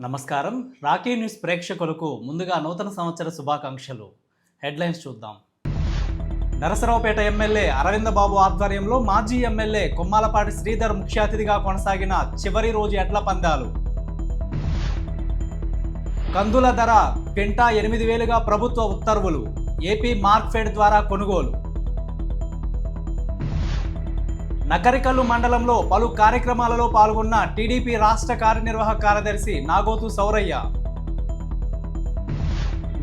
నమస్కారం. Rocky news ప్రేక్షకులకు ముందుగా నూతన సంవత్సర శుభాకాంక్షలు. హెడ్లైన్స్ చూద్దాం. నరసరావుపేట ఎమ్మెల్యే అరవింద బాబు ఆధ్వర్యంలో మాజీ ఎమ్మెల్యే కొమ్మాలపాటి శ్రీధర్ ముఖ్య అతిథిగా కొనసాగిన చివరి రోజు ఎడ్ల పందాలు. కందుల ధర క్వింటా 8,000గా ప్రభుత్వ ఉత్తర్వులు. ఏపీ మార్క్ఫెడ్ ద్వారా కొనుగోలు. నకరికల్లు మండలంలో పలు కార్యక్రమాలలో పాల్గొన్న టీడీపీ రాష్ట్ర కార్యనిర్వాహక కార్యదర్శి నాగోతు సౌరయ్య.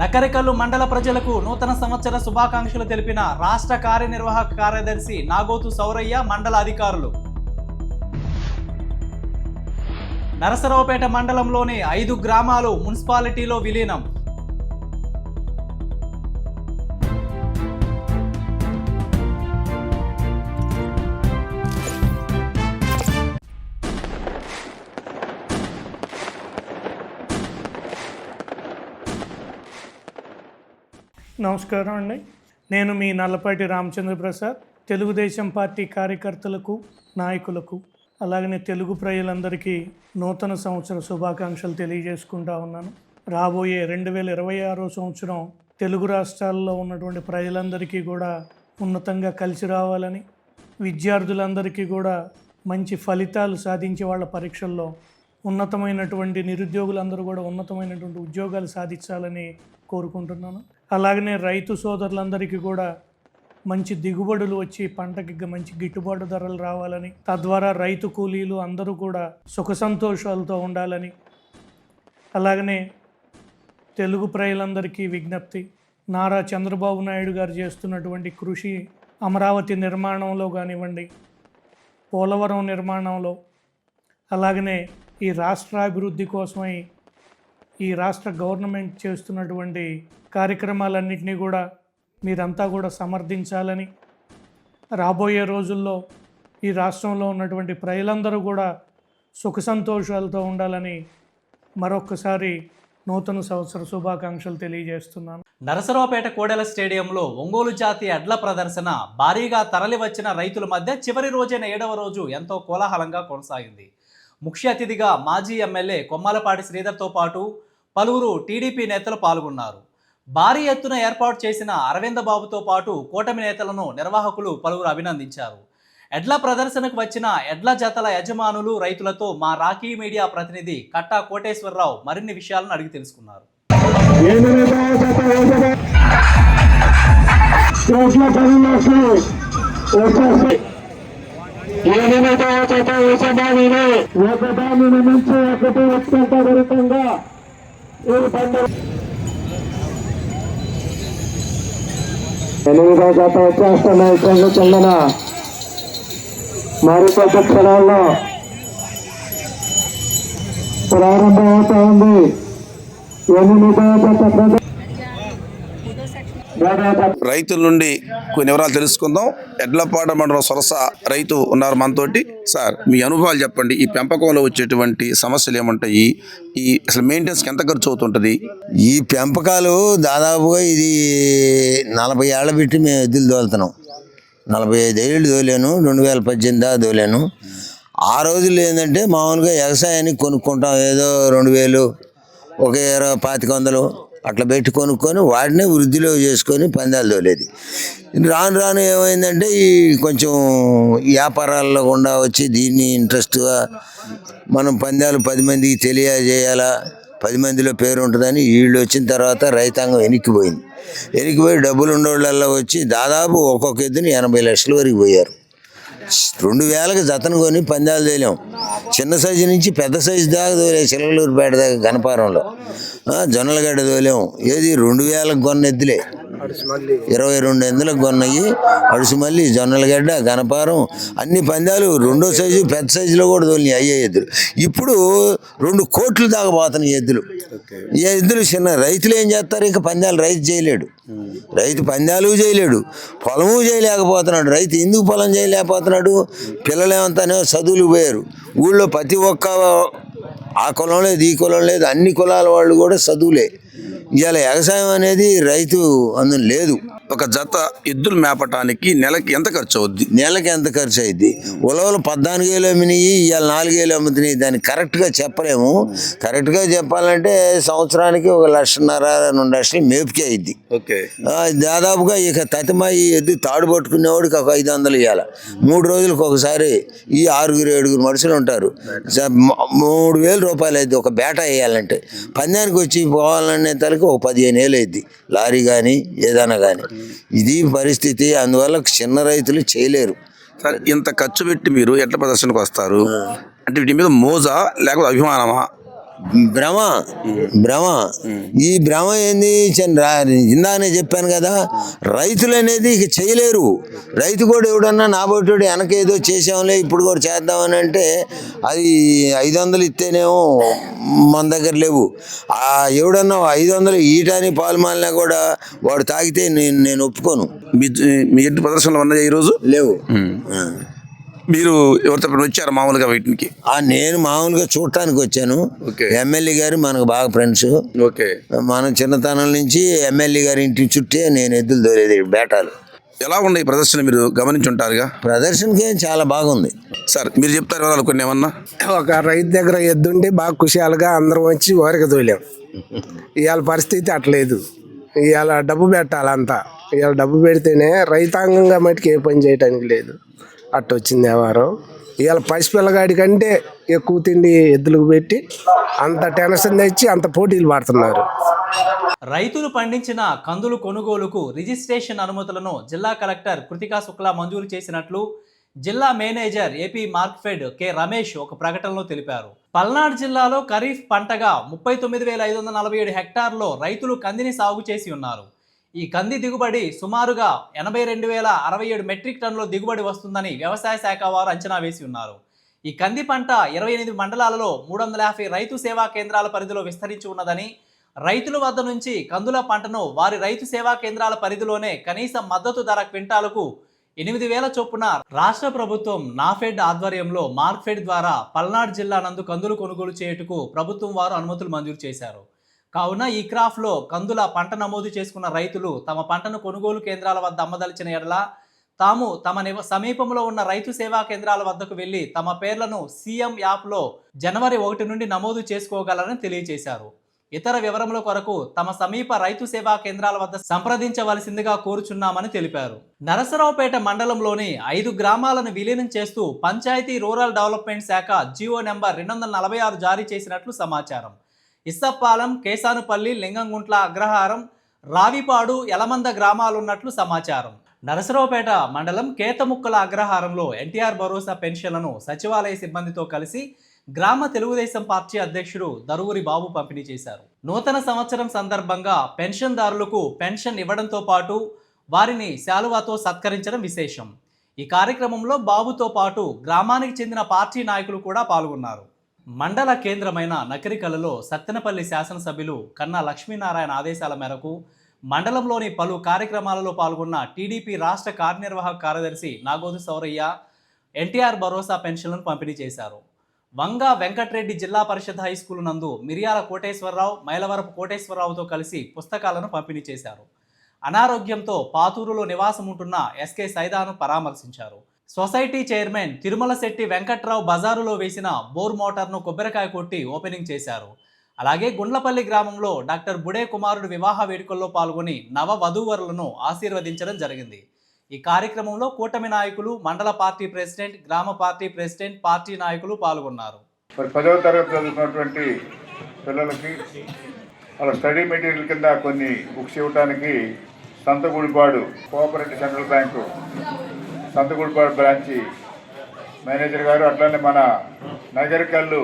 నకరికల్లు మండల ప్రజలకు నూతన సంవత్సర శుభాకాంక్షలు తెలిపిన రాష్ట్ర కార్యనిర్వాహక కార్యదర్శి నాగోతు సౌరయ్య, మండల అధికారులు. నరసరావుపేట మండలంలోని 5 గ్రామాలు మున్సిపాలిటీలో విలీనం. నమస్కారం అండి. నేను మీ నల్లపాటి రామచంద్ర ప్రసాద్. తెలుగుదేశం పార్టీ కార్యకర్తలకు, నాయకులకు, అలాగనే తెలుగు ప్రజలందరికీ నూతన సంవత్సర శుభాకాంక్షలు తెలియజేసుకుంటా ఉన్నాను. రాబోయే 2026 సంవత్సరం తెలుగు రాష్ట్రాల్లో ఉన్నటువంటి ప్రజలందరికీ కూడా ఉన్నతంగా కలిసి రావాలని, విద్యార్థులందరికీ కూడా మంచి ఫలితాలు సాధించే వాళ్ళ పరీక్షల్లో ఉన్నతమైనటువంటి నిరుద్యోగులందరూ కూడా ఉన్నతమైనటువంటి ఉద్యోగాలు సాధించాలని కోరుకుంటున్నాను. అలాగనే రైతు సోదరులందరికీ కూడా మంచి దిగుబడులు వచ్చి పంటకి మంచి గిట్టుబాటు ధరలు రావాలని, తద్వారా రైతు కూలీలు అందరూ కూడా సుఖ సంతోషాలతో ఉండాలని, అలాగనే తెలుగు ప్రజలందరికీ విజ్ఞప్తి, నారా చంద్రబాబు నాయుడు గారు చేస్తున్నటువంటి కృషి అమరావతి నిర్మాణంలో కానివ్వండి, పోలవరం నిర్మాణంలో, అలాగనే ఈ రాష్ట్రాభివృద్ధి కోసమై ఈ రాష్ట్ర గవర్నమెంట్ చేస్తున్నటువంటి కార్యక్రమాలన్నింటినీ కూడా మీరంతా కూడా సమర్థించాలని, రాబోయే రోజుల్లో ఈ రాష్ట్రంలో ఉన్నటువంటి ప్రజలందరూ కూడా సుఖ సంతోషాలతో ఉండాలని మరొక్కసారి నూతన సంవత్సర శుభాకాంక్షలు తెలియజేస్తున్నాను. నరసరావుపేట కోడెల స్టేడియంలో ఒంగోలు జాతి ఎడ్ల ప్రదర్శన భారీగా తరలి వచ్చిన రైతుల మధ్య చివరి రోజైన 7వ రోజు ఎంతో కోలాహలంగా కొనసాగింది. ముఖ్య అతిథిగా మాజీ ఎమ్మెల్యే కొమ్మాలపాటి శ్రీధర్తో పాటు పలువురు టీడీపీ నేతలు పాల్గొన్నారు. భారీ ఎత్తున ఏర్పాటు చేసిన అరవింద బాబుతో పాటు కూటమి నేతలను నిర్వాహకులు పలువురు అభినందించారు. ఎడ్ల ప్రదర్శనకు వచ్చిన ఎడ్ల జతల యజమానులు, రైతులతో మా రాకీ మీడియా ప్రతినిధి కట్టా కోటేశ్వరరావు మరిన్ని విషయాలను అడిగి తెలుసుకున్నారు. ఎనిమిదో జత వచ్చేస్తున్నాయి. చెంగు చెందన మరికొద్ది క్షణాల్లో ప్రారంభమవుతా ఉంది. ఎనిమిదో జత రైతుల నుండి కొన్ని వివరాలు తెలుసుకుందాం. ఎడ్లపాడ మండలం సొరస రైతు ఉన్నారు మనతోటి. సార్, మీ అనుభవాలు చెప్పండి. ఈ పెంపకంలో వచ్చేటువంటి సమస్యలు ఏముంటాయి? ఈ అసలు మెయింటెనెన్స్కి ఎంత ఖర్చు అవుతుంటుంది? ఈ పెంపకాలు దాదాపుగా ఇది 40 ఏళ్ళ పెట్టి మేము ఎద్దులు తోలుతున్నాం. 45 ఏళ్ళు తోలాను, 2018 తోలాను. ఆ రోజుల్లో ఏంటంటే మామూలుగా వ్యవసాయానికి కొనుక్కుంటాం. ఏదో 2000, ఒక 2500 అట్లా పెట్టి కొనుక్కొని వాటినే వృద్ధిలో చేసుకొని పందాలు తోలేది. రాను రాను ఏమైందంటే ఈ కొంచెం వ్యాపారాల్లో గుండా వచ్చి దీన్ని ఇంట్రెస్ట్గా మనం పందాలు 10 మందికి తెలియజేయాలా, 10 మందిలో పేరు ఉంటుందని వీళ్ళు వచ్చిన తర్వాత రైతాంగం వెనక్కిపోయి డబ్బులు ఉండేవాళ్ళల్లో వచ్చి దాదాపు ఒక్కొక్క ఎద్దుని 80 లక్షల వరకు పోయారు. 2000కి జతను కొని పందాలు తేలాం. చిన్న సైజు నుంచి పెద్ద సైజు దాకా తోలే. చిలకలూరుపేట దాకా గణపారంలో జొన్నలగడ్డ తోలాం. ఏది 2000కి కొన్న ఎద్దులే, 22 ఎద్దులకు కొన్నాయి. అడుసుమల్లి, జొన్నలగడ్డ, గణపారం అన్ని పందాలు రెండో సైజు పెద్ద సైజులో కూడా తోలినాయి. అయ్యే ఎద్దులు ఇప్పుడు 2 కోట్ల దాకా పోతున్నాయి ఎద్దులు. ఈ ఎద్దులు చిన్న రైతులు ఏం చేస్తారు? ఇంకా పందాలు రైతు చేయలేడు. రైతు పందాలు చేయలేడు, పొలము చేయలేకపోతున్నాడు. రైతు ఎందుకు పొలం చేయలేకపోతున్నాడు? పిల్లలు ఏమంతానే చదువులు పోయారు. ఊళ్ళో ప్రతి ఒక్క ఆ కులం లేదు, ఈ కులం లేదు, అన్ని కులాల వాళ్ళు కూడా చదువులే. ఇవాళ వ్యవసాయం అనేది రైతు అందులో లేదు. ఒక జత ఎద్దులు మేపటానికి నెలకి ఎంత ఖర్చు అవుద్ది? నెలకి ఎంత ఖర్చు అయింది? ఉలవలు 14,000 అమ్మినాయి, ఇవాళ 4,000 అమ్ముతున్నాయి. దాన్ని కరెక్ట్గా చెప్పలేము. కరెక్ట్గా చెప్పాలంటే సంవత్సరానికి 1,50,000 2 లక్షలు మేపుకే అయింది. ఓకే. దాదాపుగా ఇక తతిమాయి ఎద్దు తాడు పట్టుకునేవాడికి ఒక 500 ఇవ్వాలి. 3 రోజులకు ఒకసారి ఈ 6-7 మనుషులు ఉంటారు. 3,000 రూపాయలు అయింది ఒక బేట వేయాలంటే. పందానికి వచ్చి పోవాలనే తలకి ఒక 15,000 అయింది, లారీ కానీ ఏదైనా కానీ. ఇది పరిస్థితి. అందువల్ల చిన్న రైతులు చేయలేరు. సార్, ఇంత ఖర్చు పెట్టి మీరు ఎట్ల ప్రదర్శనకు వస్తారు అంటే వీటి మీద మోజా లేకపోతే అభిమానమా? భ్రమ. ఈ భ్రమ ఏంది? ఇందానే చెప్పాను కదా, రైతులు అనేది ఇక చేయలేరు. రైతు కూడా ఎవడన్నా నాబోటోడు వెనకేదో చేసాంలే ఇప్పుడు కూడా చేద్దామని అంటే అది 500 ఇస్తేనేమో మన దగ్గర లేవు. ఎవడన్నా 500 ఈటాని పాలు మాలినా కూడా వాడు తాగితే నేను ఒప్పుకోను. మీ ఎడ్డు ప్రదర్శనలు ఉన్నాయా ఈరోజు? లేవు. మీరు ఎవరితో వచ్చారు మామూలుగా వీటికి? నేను మామూలుగా చూడటానికి వచ్చాను. ఎమ్మెల్యే గారు మనకు బాగా ఫ్రెండ్స్. ఓకే. మనం చిన్నతనం నుంచి ఎమ్మెల్యే గారి ఇంటి చుట్టే నేను ఎద్దులు దొరేది బేటాలు. ఎలా ఉన్నాయి ప్రదర్శన? మీరు గమనించి ఉంటారుగా. ప్రదర్శనకి చాలా బాగుంది. సార్, మీరు చెప్తారు వివరాలు కొన్ని ఏమన్నా? ఒక రైతు దగ్గర ఎద్దుండి బాగా కుశాలుగా అందరం వచ్చి ఓరిక తోలాం. ఇవాళ పరిస్థితి అట్లేదు. ఇవాళ డబ్బు పెట్టాలంతా. ఇవాళ డబ్బు పెడితేనే రైతాంగంగా మటుకు ఏ పని చేయడానికి లేదు. అట్ట వచ్చింది వ్యవహారం. ఇవాళ పసిపిల్లగాడి కంటే ఎక్కువ తిండి ఎద్దులకు పెట్టి అంత టెన్షన్ తెచ్చి అంత పోటీలు పడుతున్నారు. రైతులు పండించిన కందులు కొనుగోలుకు రిజిస్ట్రేషన్ అనుమతులను జిల్లా కలెక్టర్ కృతికా శుక్లా మంజూరు చేసినట్లు జిల్లా manager AP Markfed K Ramesh ఒక ప్రకటనలో తెలిపారు. పల్నాడు జిల్లాలో ఖరీఫ్ పంటగా 39,547 హెక్టార్లో రైతులు కందిని సాగు చేసి ఉన్నారు. ఈ కంది దిగుబడి సుమారుగా 82,067 మెట్రిక్ టన్నుల దిగుబడి వస్తుందని వ్యవసాయ శాఖ వారు అంచనా వేసి ఉన్నారు. ఈ కంది పంట 28 మండలాలలో 350 రైతు సేవా కేంద్రాల పరిధిలో విస్తరించి ఉన్నదని, రైతుల వద్ద నుంచి కందుల పంటను వారి రైతు సేవా కేంద్రాల పరిధిలోనే కనీస మద్దతు ధర క్వింటాలకు 8,000 చొప్పున రాష్ట్ర ప్రభుత్వం నాఫెడ్ ఆధ్వర్యంలో మార్క్ఫెడ్ ద్వారా పల్నాడు జిల్లా నందు కందులు కొనుగోలు చేయుటకు ప్రభుత్వం వారు అనుమతులు మంజూరు చేశారు. కావున ఈ క్రాఫ్లో కందుల పంట నమోదు చేసుకున్న రైతులు తమ పంటను కొనుగోలు కేంద్రాల వద్ద అమ్మదలిచిన ఎడల తాము తమ సమీపంలో ఉన్న రైతు సేవా కేంద్రాల వద్దకు వెళ్లి తమ పేర్లను సీఎం యాప్లో జనవరి 1 నుండి నమోదు చేసుకోగలరని తెలియజేశారు. ఇతర వివరముల కొరకు తమ సమీప రైతు సేవా కేంద్రాల వద్ద సంప్రదించవలసిందిగా కోరుచున్నామని తెలిపారు. నరసరావుపేట మండలంలోని 5 గ్రామాలను విలీనం చేస్తూ పంచాయతీ రూరల్ డెవలప్మెంట్ శాఖ జియో నెంబర్ 246 జారీ చేసినట్లు సమాచారం. ఇస్సప్పాలెం, కేసానుపల్లి, లింగంగుంట్ల, అగ్రహారం, రావిపాడు, యలమంద గ్రామాలున్నట్లు సమాచారం. నరసరావుపేట మండలం కేతముక్కల అగ్రహారంలో ఎన్టీఆర్ భరోసా పెన్షన్లను సచివాలయ సిబ్బందితో కలిసి గ్రామ తెలుగుదేశం పార్టీ అధ్యక్షుడు దరువురి బాబు పంపిణీ చేశారు. నూతన సంవత్సరం సందర్భంగా పెన్షన్దారులకు పెన్షన్ ఇవ్వడంతో పాటు వారిని శాలువాతో సత్కరించడం విశేషం. ఈ కార్యక్రమంలో బాబుతో పాటు గ్రామానికి చెందిన పార్టీ నాయకులు కూడా పాల్గొన్నారు. మండల కేంద్రమైన నకరికలలో సత్తెనపల్లి శాసనసభ్యులు కన్నా లక్ష్మీనారాయణ ఆదేశాల మేరకు మండలంలోని పలు కార్యక్రమాలలో పాల్గొన్న టీడీపీ రాష్ట్ర కార్యనిర్వాహక కార్యదర్శి నాగోదు సౌరయ్య ఎన్టీఆర్ భరోసా పెన్షన్లను పంపిణీ చేశారు. వంగ వెంకట్రెడ్డి జిల్లా పరిషత్ హై స్కూల్ నందు మిరియాల కోటేశ్వరరావు, మైలవరపు కోటేశ్వరరావుతో కలిసి పుస్తకాలను పంపిణీ చేశారు. అనారోగ్యంతో పాతూరులో నివాసం ఉంటున్న ఎస్కే సైదాను పరామర్శించారు. సొసైటీ చైర్మన్ తిరుమల శెట్టి వెంకట్రావు బజారులో వేసిన బోర్ మోటార్ను కొబ్బరికాయ కొట్టి ఓపెనింగ్ చేశారు. అలాగే గుండ్లపల్లి గ్రామంలో డాక్టర్ బుడే కుమారుడు వివాహ వేడుకల్లో పాల్గొని నవ వధూవరులను ఆశీర్వదించడం జరిగింది. ఈ కార్యక్రమంలో కూటమి నాయకులు, మండల పార్టీ ప్రెసిడెంట్, గ్రామ పార్టీ ప్రెసిడెంట్, పార్టీ నాయకులు పాల్గొన్నారు. 10వ తరగతి చదువుతున్నటువంటి పిల్లలకి వాళ్ళ స్టడీ మెటీరియల్ కింద కొన్ని బుక్స్ ఇవ్వడానికి Santhagudipadu cooperative central bank Santhagudipadu branch manager గారు, అట్లనే మన నగరికల్లు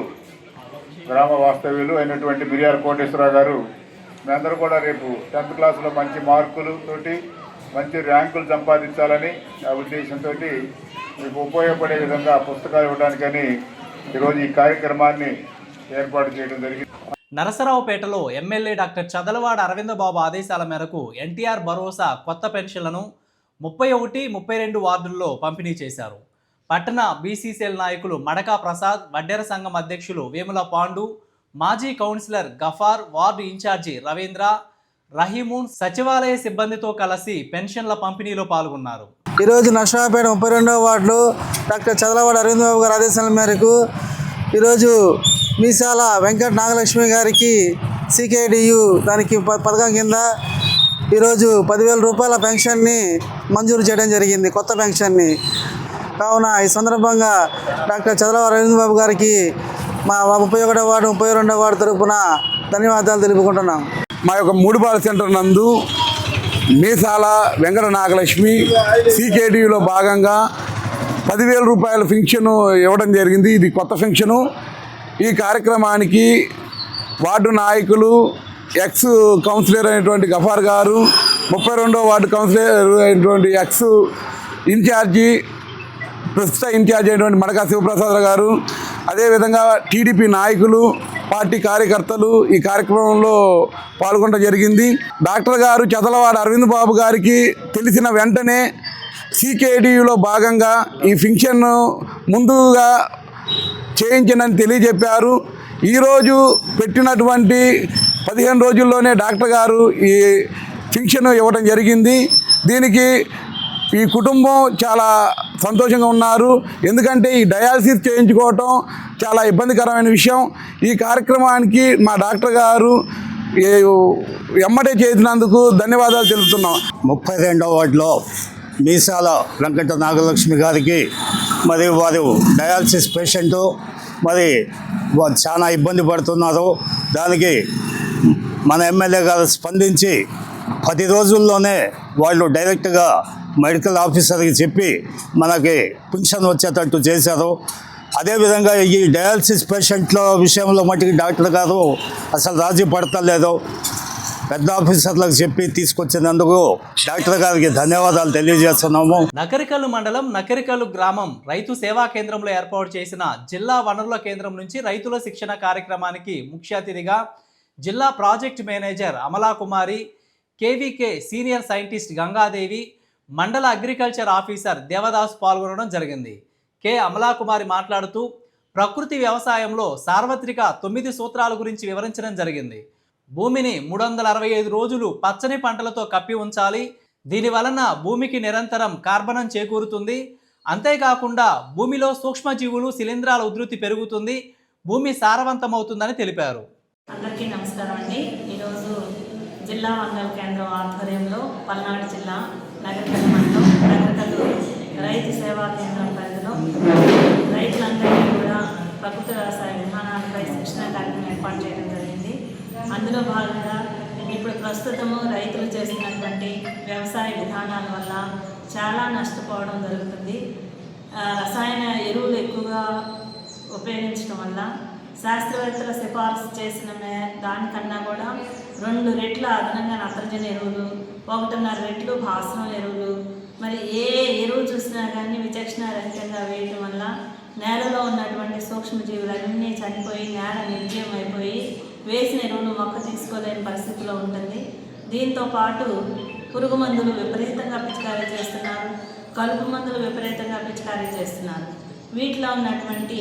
గ్రామ వాస్తవ్యులు అయినటువంటి మిరియాల కోటేశ్వరరావు గారు, మేమందరూ కూడా రేపు 10th క్లాస్లో మంచి మార్కులు తోటి మంచి ర్యాంకులు సంపాదించాలని ఆ ఉద్దేశంతో మీకు ఉపయోగపడే విధంగా పుస్తకాలు ఇవ్వడానికని ఈరోజు ఈ కార్యక్రమాన్ని ఏర్పాటు చేయడం జరిగింది. నరసరావుపేటలో ఎమ్మెల్యే డాక్టర్ చదలవాడ అరవిందబాబు ఆదేశాల మేరకు ఎన్టీఆర్ భరోసా కొత్త పెన్షన్లను 31, 32 వార్డుల్లో పంపిణీ చేశారు. పట్టణ బీసీసీఎల్ నాయకులు మడకా ప్రసాద్, వడ్డెర సంఘం అధ్యక్షులు వేముల పాండు, మాజీ councillor Gaffar, ward in charge Ravindra, రహీమున్ సచివాలయ సిబ్బందితో కలిసి పెన్షన్ల పంపిణీలో పాల్గొన్నారు. ఈరోజు నర్సరావుపేట 32వ వార్డులో డాక్టర్ చదలవాడ అరవింద్ బాబు గారి ఆదేశాల మేరకు ఈరోజు మీసాల వెంకట నాగలక్ష్మి గారికి CKDU దానికి పథకం కింద ఈరోజు 10,000 రూపాయల పెన్షన్ని మంజూరు చేయడం జరిగింది, కొత్త పెన్షన్ని. కావున ఈ సందర్భంగా డాక్టర్ చదలవాడ అరవింద్ బాబు గారికి మా 31వ వార్డు 32వ వార్డు తరపున ధన్యవాదాలు తెలుపుకుంటున్నాం. మా యొక్క మూడుపాల సెంటర్ నందు మీసాల వెంకట నాగలక్ష్మి CKDUలో భాగంగా 10,000 రూపాయల పెన్షన్ ఇవ్వడం జరిగింది. ఇది కొత్త పెన్షను. ఈ కార్యక్రమానికి వార్డు నాయకులు, ఎక్స్ కౌన్సిలర్ అయినటువంటి గఫార్ గారు, 32వ వార్డు కౌన్సిలర్ అయినటువంటి ఎక్స్ ఇన్ఛార్జి, ప్రస్తుత ఇన్ఛార్జి అయినటువంటి మడకా శివప్రసాద్ గారు, అదేవిధంగా TDP నాయకులు, పార్టీ కార్యకర్తలు ఈ కార్యక్రమంలో పాల్గొనడం జరిగింది. డాక్టర్ గారు చదలవాడ అరవింద్ బాబు గారికి తెలిసిన వెంటనే CKDUలో భాగంగా ఈ పెన్షన్ ముందుగా చేయించనని తెలియజెప్పారు. ఈరోజు పెట్టినటువంటి 15 రోజుల్లోనే డాక్టర్ గారు ఈ పెన్షన్ ఇవ్వడం జరిగింది. దీనికి ఈ కుటుంబం చాలా సంతోషంగా ఉన్నారు. ఎందుకంటే ఈ డయాలసిస్ చేయించుకోవటం చాలా ఇబ్బందికరమైన విషయం. ఈ కార్యక్రమానికి మా డాక్టర్ గారు ఎమ్మటే చేసినందుకు ధన్యవాదాలు తెలుపుతున్నాం. 32వ వార్డులో మీసాల వెంకట నాగలక్ష్మి గారికి మరి వారు డయాలసిస్ పేషెంటు, మరి వారు చాలా ఇబ్బంది పడుతున్నారు. దానికి మన ఎమ్మెల్యే గారు స్పందించి 10 రోజుల్లోనే వాళ్ళు డైరెక్ట్గా మెడికల్ ఆఫీసర్కి చెప్పి మనకి పెన్షన్ వచ్చేటట్టు చేశారు. అదేవిధంగా ఈ డయాలసిస్ పేషెంట్ల విషయంలో మటుకు డాక్టర్ గారు అసలు రాజీ పడతలేదు. పెద్ద ఆఫీసర్లకు చెప్పి తీసుకొచ్చినందుకు డాక్టర్ గారికి ధన్యవాదాలు తెలియజేస్తున్నాము. నకరికల్లు మండలం నకరికల్లు గ్రామం రైతు సేవా కేంద్రంలో ఏర్పాటు చేసిన జిల్లా వనరుల కేంద్రం నుంచి రైతుల శిక్షణ కార్యక్రమానికి ముఖ్య అతిథిగా జిల్లా project manager Amalakumari, KVK senior scientist Gangadevi, మండల అగ్రికల్చర్ ఆఫీసర్ దేవదాస్ పాల్గొనడం జరిగింది. అమలాకుమారి మాట్లాడుతూ ప్రకృతి వ్యవసాయంలో సార్వత్రిక 9 సూత్రాల గురించి వివరించడం జరిగింది. భూమిని 365 రోజులు పచ్చని పంటలతో కప్పి ఉంచాలి. దీని వలన భూమికి నిరంతరం కార్బనం చేకూరుతుంది. అంతేకాకుండా భూమిలో సూక్ష్మజీవులు, శిలీంధ్రాల ఉధృతి పెరుగుతుంది, భూమి సారవంతమవుతుందని తెలిపారు. అందరికీ నమస్కారం అండి. ఈరోజు జిల్లా మండల కేంద్రం ఆధ్వర్యంలో పల్నాడు జిల్లా నగరికల్లు మండలం నగరికల్లు రైతు సేవా కేంద్రం పరిధిలో రైతులందరికీ కూడా ప్రకృతి వ్యవసాయ విధానాలపై శిక్షణ కార్యక్రమం ఏర్పాటు చేయడం జరిగింది. అందులో భాగంగా ఇప్పుడు ప్రస్తుతము రైతులు చేస్తున్నటువంటి వ్యవసాయ విధానాల వల్ల చాలా నష్టపోవడం జరుగుతుంది. రసాయన ఎరువులు ఎక్కువగా ఉపయోగించడం వల్ల శాస్త్రవేత్తలు సిఫార్సు చేసిన దానికన్నా కూడా 2 రెట్ల అదనంగా నత్రజని ఎరువులు, 1.5 రెట్లు భాస్వరం ఎరువులు, మరి ఏ ఎరువు చూసినా కానీ విచక్షణ రహితంగా వేయటం వల్ల నేలలో ఉన్నటువంటి సూక్ష్మజీవులన్నీ చనిపోయి నేల నిర్జీవం అయిపోయి వేసిన ఎరువులు మొక్క తీసుకోలేని పరిస్థితిలో ఉంటుంది. దీంతో పాటు పురుగు మందులు విపరీతంగా పిచికారీ చేస్తున్నారు, కలుపు మందులు విపరీతంగా పిచికారీ చేస్తున్నారు. వీటిలో ఉన్నటువంటి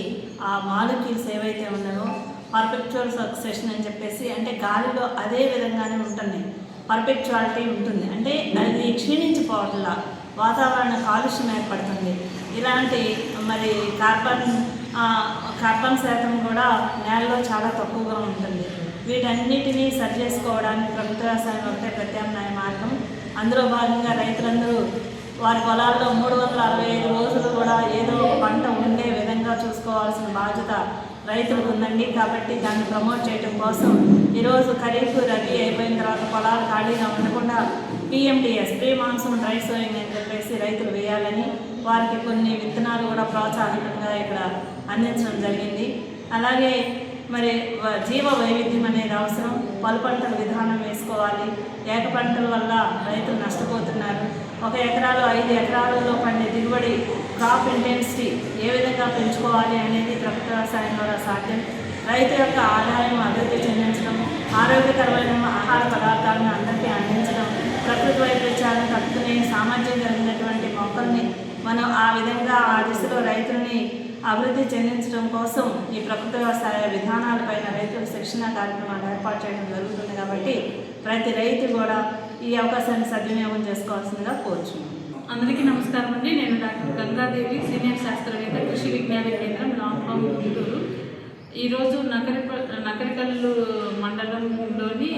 ఆ మాలిక్యూల్స్ ఏవైతే ఉన్నాయో పర్పెక్చువల్ సక్సెషన్ అని చెప్పేసి, అంటే గాలిలో అదే విధంగానే ఉంటుంది, పర్పెక్చువాలిటీ ఉంటుంది, అంటే అది క్షీణించిపోవట్లా, వాతావరణ కాలుష్యం ఏర్పడుతుంది. ఇలాంటి మరి కార్బన్ శాతం కూడా నేలలో చాలా తక్కువగా ఉంటుంది. వీటన్నిటినీ సరి చేసుకోవడానికి ప్రభుత్వ వ్యవసాయం ఒకటే ప్రత్యామ్నాయ మార్గం. అందులో భాగంగా రైతులందరూ వారి పొలాల్లో 365 రోజులు కూడా ఏదో ఒక పంట ఉండే విధంగా చూసుకోవాల్సిన బాధ్యత రైతులకు ఉందండి. కాబట్టి దాన్ని ప్రమోట్ చేయడం కోసం ఈరోజు ఖరీఫ్, రబీ అయిపోయిన తర్వాత పొలాలు ఖాళీగా ఉండకుండా PMDS pre monsoon dry sowing అని చెప్పేసి రైతులు వేయాలని వారికి కొన్ని విత్తనాలు కూడా ప్రోత్సాహకంగా ఇక్కడ అందించడం జరిగింది. అలాగే మరి జీవ వైవిధ్యం అనేది అవసరం. పలు పంటల విధానం వేసుకోవాలి. ఏక పంటల వల్ల రైతులు నష్టపోతున్నారు. 1 ఎకరాలో 5 ఎకరాలలో పండే దిగుబడి, క్రాప్ ఇంటెన్సిటీ ఏ విధంగా పెంచుకోవాలి అనేది ప్రభుత్వ వ్యవసాయం ద్వారా సాధ్యం. రైతు యొక్క ఆదాయం అభివృద్ధి చెందించడం, ఆరోగ్యకరమైన ఆహార పదార్థాలను అందరికీ అందించడం, ప్రకృతి వైపరీత్యాలను తట్టుకునే సామర్థ్యం కలిగినటువంటి మొక్కల్ని మనం ఆ విధంగా ఆ దిశలో రైతుల్ని అభివృద్ధి చెందించడం కోసం ఈ ప్రకృతి వ్యవసాయ విధానాలపైన రైతులకు శిక్షణ కార్యక్రమాలు ఏర్పాటు చేయడం జరుగుతుంది కాబట్టి ప్రతి రైతు కూడా ఈ అవకాశాన్ని సద్వినియోగం చేసుకోవాల్సిందిగా కోరుచున్నాను. అందరికీ నమస్కారం అండి. నేను డాక్టర్ గంగాదేవి, సీనియర్ శాస్త్రవేత్త, కృషి విజ్ఞాన కేంద్రం, లాంఫామ్, గుంటూరు. ఈరోజు నకరికల్లు మండలంలోని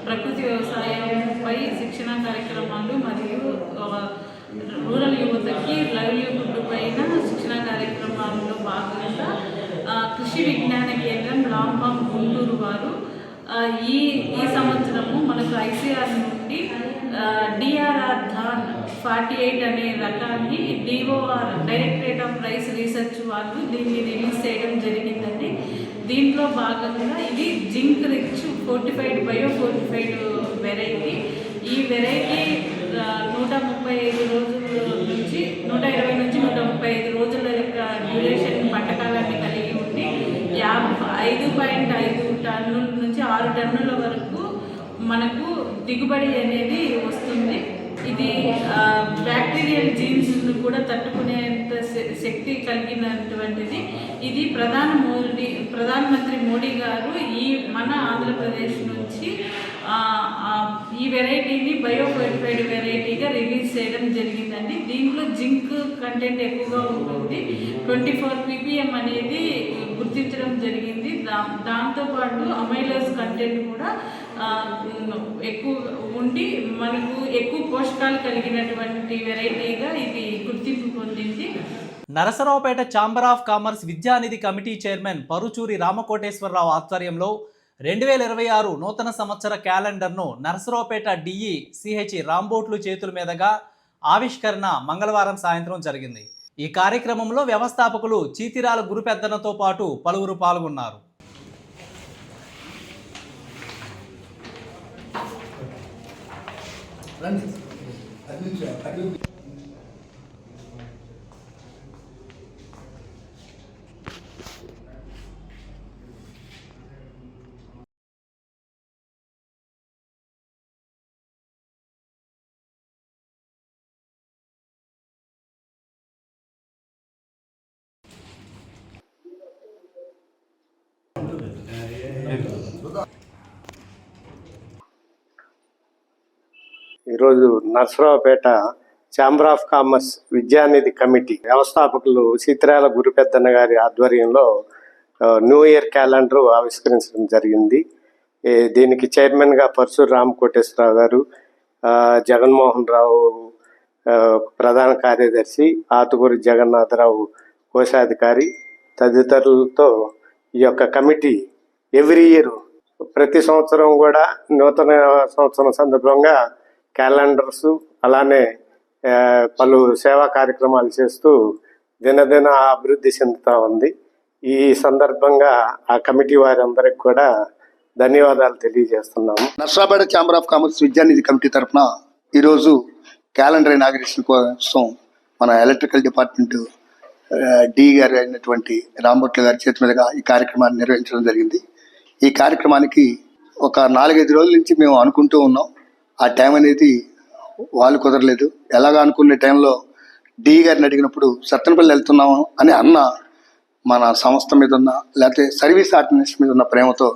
ప్రకృతి వ్యవసాయంపై శిక్షణ కార్యక్రమాలు మరియు రూరల్ యువతకి లైవ్లీహుడ్ పైన శిక్షణ కార్యక్రమాల్లో భాగంగా కృషి విజ్ఞాన కేంద్రం, లాంఫామ్, గుంటూరు వారు ఈ సంవత్సరము మనకు ఐసీఆర్ నుండి డిఆర్ఆర్ ధాన్ 48 అనే రకాన్ని DOR directorate of rice research వాళ్ళు దీన్ని రిలీజ్ చేయడం జరిగిందండి. దీంట్లో భాగంగా ఇది zinc rich fortified biofortified variety. ఈ వెరైటీ 135 రోజుల నుంచి 120 నుంచి 135 రోజుల యొక్క డ్యూరేషన్ పంటకాలాన్ని కలిగి ఉండి 5.5 టన్నుల నుంచి 6 టన్నుల వరకు మనకు దిగుబడి అనేది వస్తుంది. ఇది బ్యాక్టీరియల్ జీన్స్ కూడా తట్టుకునేంత శక్తి కలిగినటువంటిది. ఇది ప్రధానమంత్రి మోడీ గారు మన ఆంధ్రప్రదేశ్ నుంచి ఈ వెరైటీని బయోఫోర్టిఫైడ్ వెరైటీగా రిలీజ్ చేయడం జరిగిందండి. దీంట్లో జింక్ కంటెంట్ ఎక్కువగా ఉంటుంది. 24 ppm అనేది గుర్తించడం జరిగింది. దాంతోపాటు అమైలోస్ కంటెంట్ కూడా ఎక్కువ ఉండి మనకు ఎక్కువ పోషకాలు కలిగినటువంటి వెరైటీగా ఇది గుర్తింపు పొందింది. Narasaraopet chamber of commerce Vidyanidhi committee chairman Paruchuri Ramakoteswararao ఆధ్వర్యంలో 2026 నూతన సంవత్సర క్యాలెండర్ను నరసరావుపేట డిఈ సిహెచ్ రాంబోట్లు చేతుల మీదుగా ఆవిష్కరణ మంగళవారం సాయంత్రం జరిగింది. ఈ కార్యక్రమంలో వ్యవస్థాపకులు చీతిరాల గురుపెద్దనతో పాటు పలువురు పాల్గొన్నారు. ఈరోజు Narsaraopet chamber of commerce Vidyanidhi committee వ్యవస్థాపకులు సీతిరాల గురుపెద్దన్న గారి ఆధ్వర్యంలో న్యూ ఇయర్ క్యాలెండర్ ఆవిష్కరించడం జరిగింది. దీనికి చైర్మన్గా పరశురు రామకోటేశ్వరరావు గారు, జగన్మోహన్ రావు ప్రధాన కార్యదర్శి, ఆతుకూరి జగన్నాథరావు కోశాధికారి తదితరులతో ఈ యొక్క కమిటీ ఎవ్రీ ఇయర్ ప్రతి సంవత్సరం కూడా నూతన సంవత్సరం సందర్భంగా క్యాలెండర్స్ అలానే పలు సేవా కార్యక్రమాలు చేస్తూ దినదిన అభివృద్ధి చెందుతూ ఉంది. ఈ సందర్భంగా ఆ కమిటీ వారందరికి కూడా ధన్యవాదాలు తెలియజేస్తున్నాము. Narsaraopet chamber of commerce Vidyanidhi committee తరఫున ఈరోజు క్యాలెండర్ ఇనాగరేషన్ కోసం మన ఎలక్ట్రికల్ డిపార్ట్మెంట్ డి గారు అయినటువంటి రాంబొట్ల గారి చేతి మీదుగా ఈ కార్యక్రమాన్ని నిర్వహించడం జరిగింది. ఈ కార్యక్రమానికి ఒక 4-5 రోజుల నుంచి మేము అనుకుంటూ ఉన్నాం. ఆ టైం అనేది వాళ్ళు కుదరలేదు. ఎలాగ అనుకునే టైంలో డి గారిని అడిగినప్పుడు సత్తెనపల్లి వెళ్తున్నాము అని అన్న మన సంస్థ మీద ఉన్న లేకపోతే సర్వీస్ ఆర్డినెన్స్ మీద ఉన్న ప్రేమతో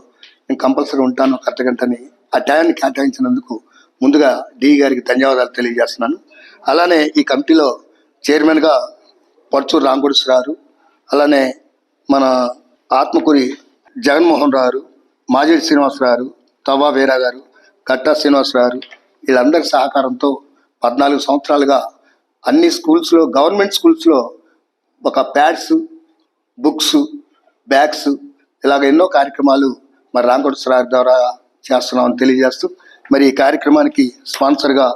నేను కంపల్సరీ ఉంటాను కరెక్ట్గంటని ఆ టైంని కేటాయించినందుకు ముందుగా డి గారికి ధన్యవాదాలు తెలియజేస్తున్నాను. అలానే ఈ కమిటీలో చైర్మన్గా పరచూరు రామకోటేశ్వరరావు, అలానే మన ఆత్మకూరి జగన్మోహన్ రావు, మాజీ శ్రీనివాసరావు, తవ్వా వీరా గారు, కట్టా శ్రీనివాసరావు వీళ్ళందరి సహకారంతో 14 సంవత్సరాలుగా అన్ని స్కూల్స్లో గవర్నమెంట్ స్కూల్స్లో ఒక ప్యాడ్స్, బుక్స్, బ్యాగ్స్ ఇలాగ ఎన్నో కార్యక్రమాలు మరి రామకోటేశ్వరరావు ద్వారా చేస్తున్నామని తెలియజేస్తూ మరి ఈ కార్యక్రమానికి స్పాన్సర్గా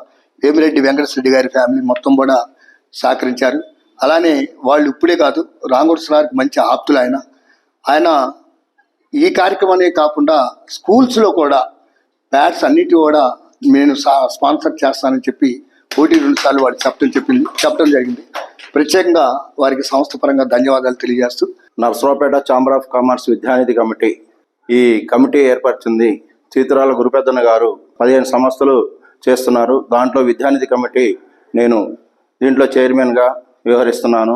వేమిరెడ్డి వెంకటరెడ్డి గారి ఫ్యామిలీ మొత్తం కూడా సహకరించారు. అలానే వాళ్ళు ఇప్పుడే కాదు రామకోటేశ్వరరావుకి మంచి ఆప్తులు ఆయన ఈ కార్యక్రమానే కాకుండా స్కూల్స్లో కూడా ప్యాడ్స్ అన్నిటి కూడా నేను స్పాన్సర్ చేస్తానని చెప్పి 1-2 సార్లు వాడు చెప్పడం జరిగింది. ప్రత్యేకంగా వారికి సంస్థ పరంగా ధన్యవాదాలు తెలియజేస్తూ Narsaraopet chamber of commerce Vidyanidhi committee ఈ కమిటీ ఏర్పరిచింది. చీతిరాల గురుపెద్దన్న గారు 15 సంస్థలు చేస్తున్నారు. దాంట్లో విద్యానిధి కమిటీ నేను దీంట్లో చైర్మన్గా వ్యవహరిస్తున్నాను.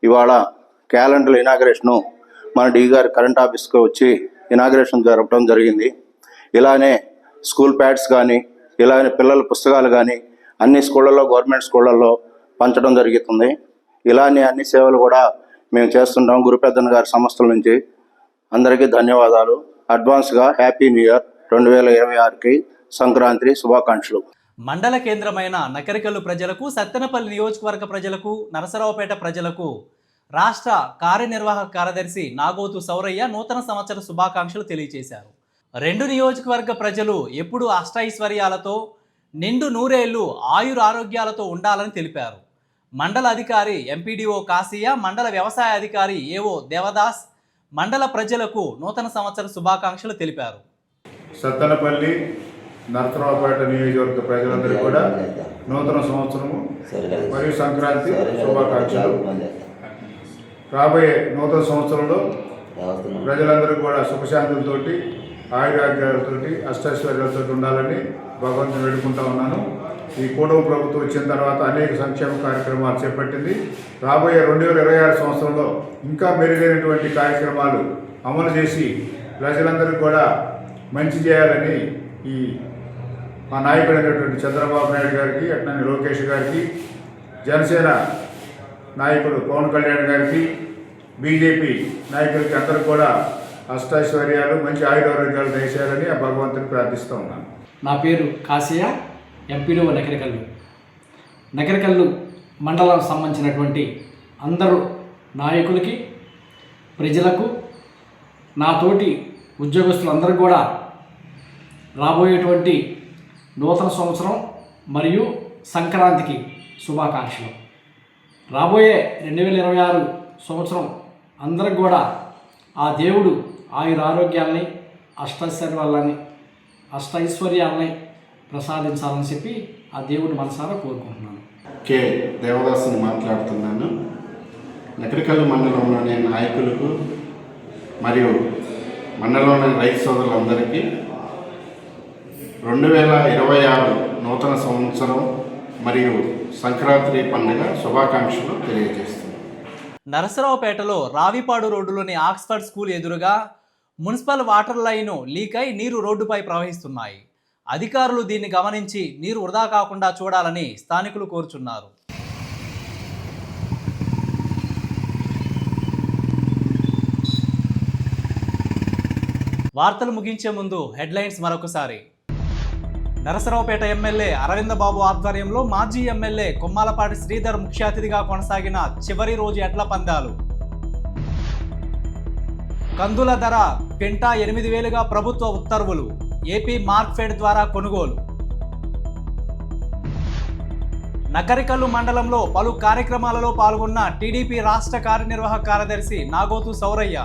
ఇవాళ క్యాలెండర్ ఇనాగ్రేషను మన డి గారు కరెంట్ ఆఫీస్కి వచ్చి ఇనాగ్రేషన్ జరపడం జరిగింది. ఇలానే స్కూల్ ప్యాడ్స్ కానీ ఇలానే పిల్లల పుస్తకాలు కానీ అన్ని స్కూళ్ళల్లో గవర్నమెంట్ స్కూళ్ళల్లో పంచడం జరుగుతుంది. ఇలానే అన్ని సేవలు కూడా మేము చేస్తుంటాం గురుపెద్దన్న గారి సంస్థల నుంచి. అందరికీ ధన్యవాదాలు. అడ్వాన్స్గా హ్యాపీ న్యూ ఇయర్ 2026కి సంక్రాంతి శుభాకాంక్షలు. మండల కేంద్రమైన నకరికల్లు ప్రజలకు, సత్తెనపల్లి నియోజకవర్గ ప్రజలకు, నరసరావుపేట ప్రజలకు రాష్ట్ర కార్యనిర్వాహక కార్యదర్శి నాగోతు సౌరయ్య నూతన సంవత్సర శుభాకాంక్షలు తెలియజేశారు. 2 నియోజకవర్గ ప్రజలు ఎప్పుడూ అష్టైశ్వర్యాలతో నిండు నూరేళ్లు ఆయురారోగ్యాలతో ఉండాలని తెలిపారు. మండల అధికారి ఎంపీడీఓ కాసియా, మండల వ్యవసాయ అధికారి ఏవో దేవదాస్ మండల ప్రజలకు నూతన సంవత్సర శుభాకాంక్షలు తెలిపారు. సత్తెనపల్లి నరసరావుపేట నియోజకవర్గ ప్రజలందరికీ కూడా నూతన సంవత్సరము మరియు సంక్రాంతి శుభాకాంక్షలు. రాబోయే నూతన సంవత్సరంలో ప్రజలందరూ కూడా సుఖశాంతులతోటి ఆయురాగ్యాలతో అష్టైశ్వర్యాలతో ఉండాలని భగవంతుని వేడుకుంటా ఉన్నాను. ఈ కూటమి ప్రభుత్వం వచ్చిన తర్వాత అనేక సంక్షేమ కార్యక్రమాలు చేపట్టింది. రాబోయే 2026 సంవత్సరంలో ఇంకా మెరుగైనటువంటి కార్యక్రమాలు అమలు చేసి ప్రజలందరూ కూడా మంచి చేయాలని ఈ మా నాయకుడైనటువంటి చంద్రబాబు నాయుడు గారికి, అట్లనే లోకేష్ గారికి, జనసేన నాయకుడు పవన్ కళ్యాణ్ గారికి, బీజేపీ నాయకులకి అందరూ కూడా అష్టైశ్వర్యాలు మంచి ఆయురారోగ్యాలు దయచేయాలని ఆ భగవంతుని ప్రార్థిస్తూ ఉన్నాను. నా పేరు కాసియా, ఎంపీడీఓ నకరికల్లు. నకరికల్లు మండలానికి సంబంధించినటువంటి అందరూ నాయకులకి, ప్రజలకు, నాతోటి ఉద్యోగస్తులందరూ కూడా రాబోయేటువంటి నూతన సంవత్సరం మరియు సంక్రాంతికి శుభాకాంక్షలు. రాబోయే 2026 సంవత్సరం అందరికి కూడా ఆ దేవుడు ఆయురారోగ్యాలని, అష్టైశ్వర్యాలని ప్రసాదించాలని చెప్పి ఆ దేవుడు మనసారా కోరుకుంటున్నాను. కే దేవదాసుని మాట్లాడుతున్నాను. నకరికల్లు మండలంలోని నాయకులకు మరియు మండలంలోని రైతు సోదరులందరికీ 2026 నూతన సంవత్సరం మరియు సంక్రాంతి పండుగ శుభాకాంక్షలు తెలియజేస్తున్నాను. నరసరావుపేటలో రావిపాడు రోడ్డులోని ఆక్స్ఫర్డ్ స్కూల్ ఎదురుగా మున్సిపల్ వాటర్ లైను లీక్ అయి నీరు రోడ్డుపై ప్రవహిస్తున్నాయి. అధికారులు దీన్ని గమనించి నీరు వృధా కాకుండా చూడాలని స్థానికులు కోరుచున్నారు. వార్తలు ముగించే ముందు హెడ్లైన్స్ మరొకసారి. నరసరావుపేట ఎమ్మెల్యే అరవింద బాబు ఆధ్వర్యంలో మాజీ ఎమ్మెల్యే కొమ్మాలపాటి శ్రీధర్ ముఖ్య అతిథిగా కొనసాగిన చివరి రోజు ఎడ్ల పందాలు. కందుల ధర క్వింటా 8,000గా ప్రభుత్వ ఉత్తర్వులు. ఏపీ మార్క్ఫెడ్ ద్వారా కొనుగోలు. నకరికల్లు మండలంలో పలు కార్యక్రమాలలో పాల్గొన్న టీడీపీ రాష్ట్ర కార్యనిర్వాహక కార్యదర్శి నాగోతు సౌరయ్య.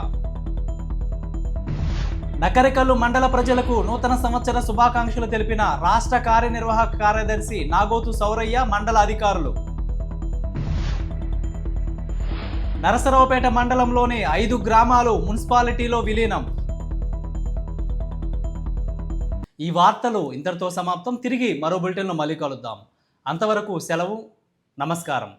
నకరికల్లు మండల ప్రజలకు నూతన సంవత్సర శుభాకాంక్షలు తెలిపిన రాష్ట్ర కార్యనిర్వాహక కార్యదర్శి నాగోతు సౌరయ్య, మండల అధికారులు. నరసరావుపేట మండలంలోని 5 గ్రామాలు మున్సిపాలిటీలో విలీనం. ఈ వార్తలు ఇంతటితో సమాప్తం. తిరిగి మరో బులెటిన్లో మళ్ళీ కలుద్దాం. అంతవరకు సెలవు. నమస్కారం.